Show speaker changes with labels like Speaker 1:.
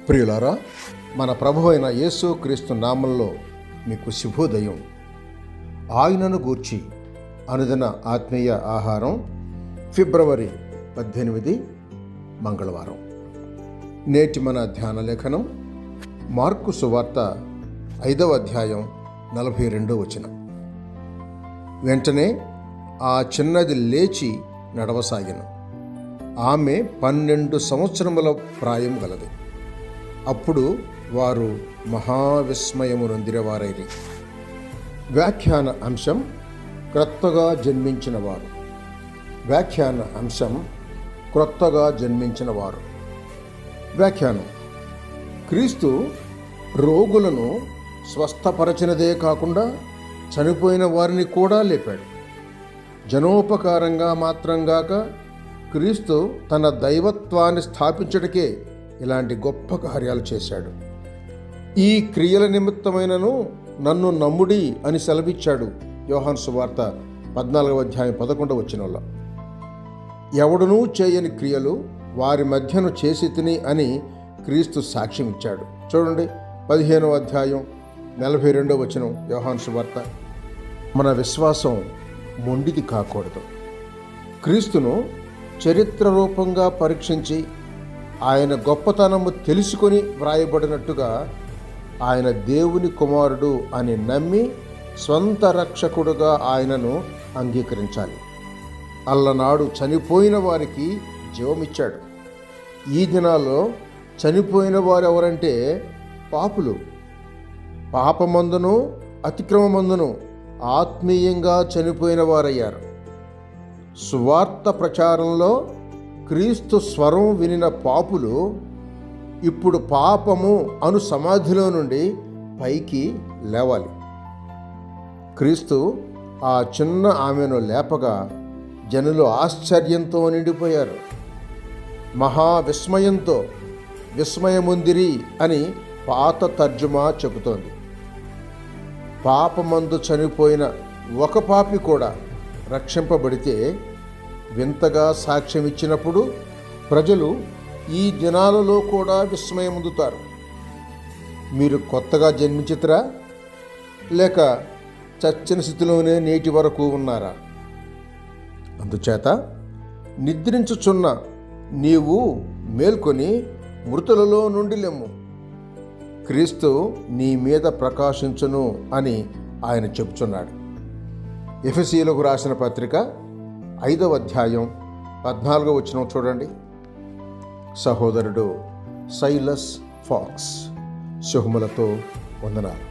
Speaker 1: ప్రియులారా, మన ప్రభు అయిన యేసు క్రీస్తు నామంలో మీకు శుభోదయం. ఆయనను గూర్చి అనుదిన ఆత్మీయ ఆహారం, ఫిబ్రవరి 18 మంగళవారం. నేటి మన ధ్యాన లేఖనం మార్కు సువార్త 5వ అధ్యాయం 42వ వచనం. వెంటనే ఆ చిన్నది లేచి నడవసాగెను. ఆమె 12 సంవత్సరముల ప్రాయం గలది. అప్పుడు వారు మహావిస్మయము నొందినవారైరి. వ్యాఖ్యాన అంశం క్రొత్తగా జన్మించినవారు. వ్యాఖ్యాన అంశం క్రొత్తగా జన్మించినవారు. వ్యాఖ్యానం: క్రీస్తు రోగులను స్వస్థపరచినదే కాకుండా చనిపోయిన వారిని కూడా లేపాడు. జనోపకారంగా మాత్రంగాక క్రీస్తు తన దైవత్వాన్ని స్థాపించటకే ఇలాంటి గొప్ప కార్యాలు చేశాడు. ఈ క్రియల నిమిత్తమైనను నన్ను నమ్ముడి అని సెలవిచ్చాడు యోహాను సువార్త 14వ అధ్యాయం 11వ వచనంలో. ఎవడునూ చేయని క్రియలు వారి మధ్యను చేసి తిని అని క్రీస్తు సాక్ష్యం ఇచ్చాడు. చూడండి, 15వ అధ్యాయం 42వ వచనం యోహాను సువార్త. మన విశ్వాసం మొండిది కాకూడదు. క్రీస్తును చరిత్ర రూపంగా పరీక్షించి ఆయన గొప్పతనము తెలుసుకొని వ్రాయబడినట్టుగా ఆయన దేవుని కుమారుడు అని నమ్మి స్వంత రక్షకుడుగా ఆయనను అంగీకరించాలి. అల్లనాడు చనిపోయిన వారికి జీవమిచ్చాడు. ఈ దినాల్లో చనిపోయిన వారు ఎవరంటే పాపులు. పాపమందును అతిక్రమమందును ఆత్మీయంగా చనిపోయిన వారయ్యారు. సువార్త ప్రచారంలో క్రీస్తు స్వరం వినిన పాపులు ఇప్పుడు పాపము అను సమాధిలో నుండి పైకి లేవాలి. క్రీస్తు ఆ చిన్న ఆమెను లేపగా జనులు ఆశ్చర్యంతో నిండిపోయారు. మహావిస్మయంతో విస్మయముందిరి అని పాత తర్జుమా చెబుతోంది. పాపమందు చనిపోయిన ఒక పాపి కూడా రక్షింపబడితే వింతగా సాక్ష్యం ఇచ్చినప్పుడు ప్రజలు ఈ దినాలలో కూడా విస్మయముందుతారు. మీరు కొత్తగా జన్మించితరా, లేక చచ్చిన స్థితిలోనే నేటి వరకు ఉన్నారా? అందుచేత నిద్రించుచున్న నీవు మేల్కొని మృతులలో నుండి లెమ్ము, క్రీస్తు నీ మీద ప్రకాశించును అని ఆయన చెబుతున్నాడు. ఎఫెసీయులకు రాసిన పత్రిక 5వ అధ్యాయం 14వ వచనం చూడండి. సహోదరుడు సైలస్ ఫాక్స్ శుభములతో వందనాలు.